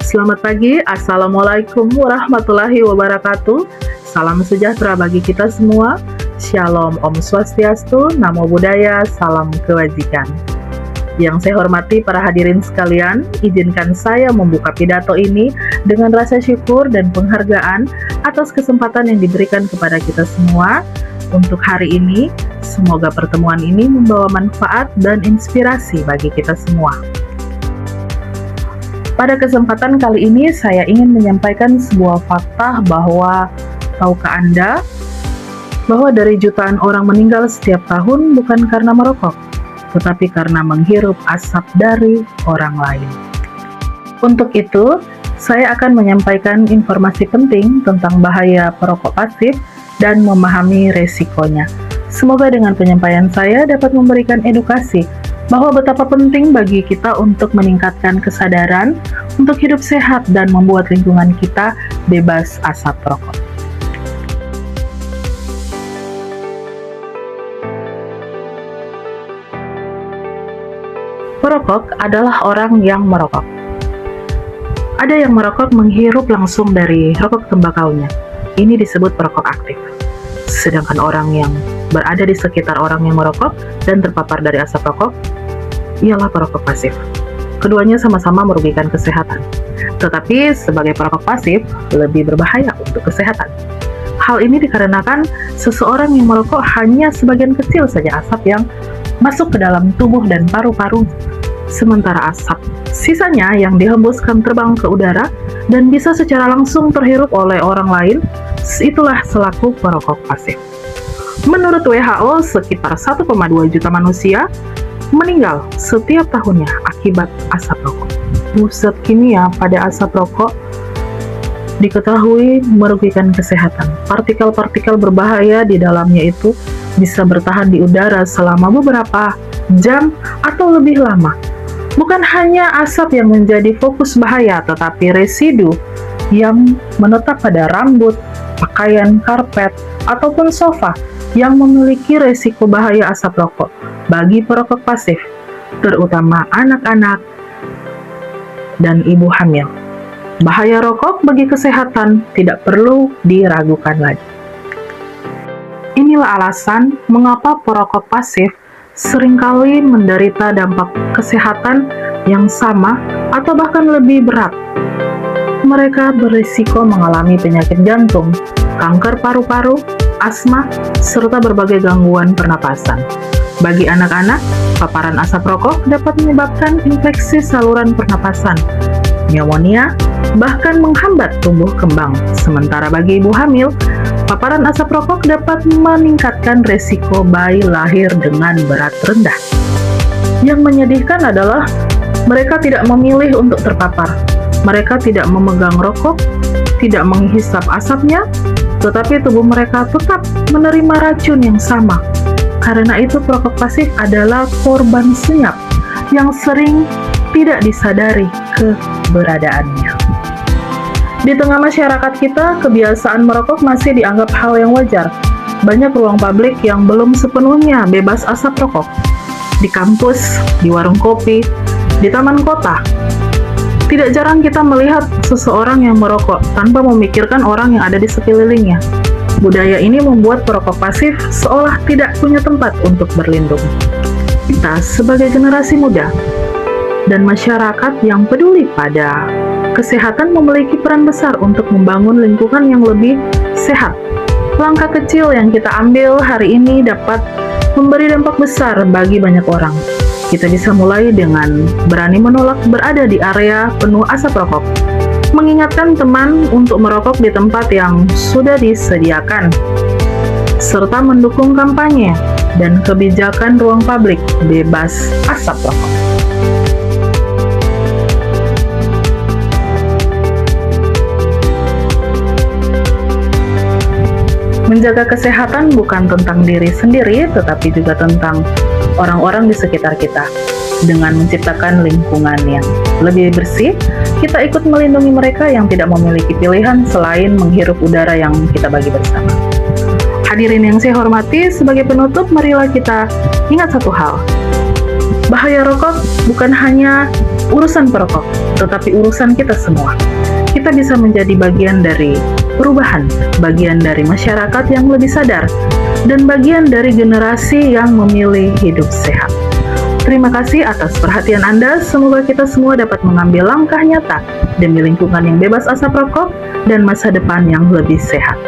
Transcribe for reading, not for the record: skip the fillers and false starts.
Selamat pagi, Assalamualaikum warahmatullahi wabarakatuh. Salam sejahtera bagi kita semua. Shalom, Om Swastiastu, Namo Buddhaya, salam kebajikan. Yang saya hormati para hadirin sekalian, izinkan saya membuka pidato ini dengan rasa syukur dan penghargaan atas kesempatan yang diberikan kepada kita semua untuk hari ini. Semoga pertemuan ini membawa manfaat dan inspirasi bagi kita semua. Pada kesempatan kali ini saya ingin menyampaikan sebuah fakta bahwa tahukah Anda bahwa dari jutaan orang meninggal setiap tahun bukan karena merokok, tetapi karena menghirup asap dari orang lain. Untuk itu, saya akan menyampaikan informasi penting tentang bahaya perokok pasif dan memahami resikonya. Semoga dengan penyampaian saya dapat memberikan edukasi bahwa betapa penting bagi kita untuk meningkatkan kesadaran untuk hidup sehat dan membuat lingkungan kita bebas asap rokok. Perokok adalah orang yang merokok. Ada yang merokok menghirup langsung dari rokok tembakaunya. Ini disebut perokok aktif. Sedangkan orang yang berada di sekitar orang yang merokok dan terpapar dari asap rokok ialah perokok pasif. Keduanya sama-sama merugikan kesehatan, tetapi sebagai perokok pasif lebih berbahaya untuk kesehatan. Hal ini dikarenakan seseorang yang merokok hanya sebagian kecil saja asap yang masuk ke dalam tubuh dan paru-paru, sementara asap sisanya yang dihembuskan terbang ke udara dan bisa secara langsung terhirup oleh orang lain. Itulah selaku perokok pasif. Menurut WHO, sekitar 1,2 juta manusia meninggal setiap tahunnya akibat asap rokok. Zat kimia pada asap rokok diketahui merugikan kesehatan. Partikel-partikel berbahaya di dalamnya itu bisa bertahan di udara selama beberapa jam atau lebih lama. Bukan hanya asap yang menjadi fokus bahaya, tetapi residu yang menetap pada rambut, pakaian, karpet, ataupun sofa yang memiliki resiko bahaya asap rokok bagi perokok pasif, terutama anak-anak dan ibu hamil. Bahaya rokok bagi kesehatan tidak perlu diragukan lagi. Inilah alasan mengapa perokok pasif seringkali menderita dampak kesehatan yang sama atau bahkan lebih berat. Mereka berisiko mengalami penyakit jantung, kanker paru-paru, asma, serta berbagai gangguan pernapasan. Bagi anak-anak, paparan asap rokok dapat menyebabkan infeksi saluran pernapasan, pneumonia, bahkan menghambat tumbuh kembang. Sementara bagi ibu hamil, paparan asap rokok dapat meningkatkan resiko bayi lahir dengan berat rendah. Yang menyedihkan adalah mereka tidak memilih untuk terpapar. Mereka tidak memegang rokok, tidak menghisap asapnya, tetapi tubuh mereka tetap menerima racun yang sama. Karena itu perokok pasif adalah korban senyap yang sering tidak disadari keberadaannya. Di tengah masyarakat kita, kebiasaan merokok masih dianggap hal yang wajar. Banyak ruang publik yang belum sepenuhnya bebas asap rokok. Di kampus, di warung kopi, di taman kota. Tidak jarang kita melihat seseorang yang merokok tanpa memikirkan orang yang ada di sekelilingnya. Budaya ini membuat perokok pasif seolah tidak punya tempat untuk berlindung. Kita sebagai generasi muda dan masyarakat yang peduli pada kesehatan memiliki peran besar untuk membangun lingkungan yang lebih sehat. Langkah kecil yang kita ambil hari ini dapat memberi dampak besar bagi banyak orang. Kita bisa mulai dengan berani menolak berada di area penuh asap rokok, mengingatkan teman untuk merokok di tempat yang sudah disediakan, serta mendukung kampanye dan kebijakan ruang publik bebas asap rokok. Menjaga kesehatan bukan tentang diri sendiri, tetapi juga tentang orang-orang di sekitar kita. Dengan menciptakan lingkungan yang lebih bersih, kita ikut melindungi mereka yang tidak memiliki pilihan selain menghirup udara yang kita bagi bersama. Hadirin yang saya hormati, sebagai penutup, marilah kita ingat satu hal. Bahaya rokok bukan hanya urusan perokok, tetapi urusan kita semua. Kita bisa menjadi bagian dari perubahan, bagian dari masyarakat yang lebih sadar, dan bagian dari generasi yang memilih hidup sehat. Terima kasih atas perhatian Anda. Semoga kita semua dapat mengambil langkah nyata demi lingkungan yang bebas asap rokok dan masa depan yang lebih sehat.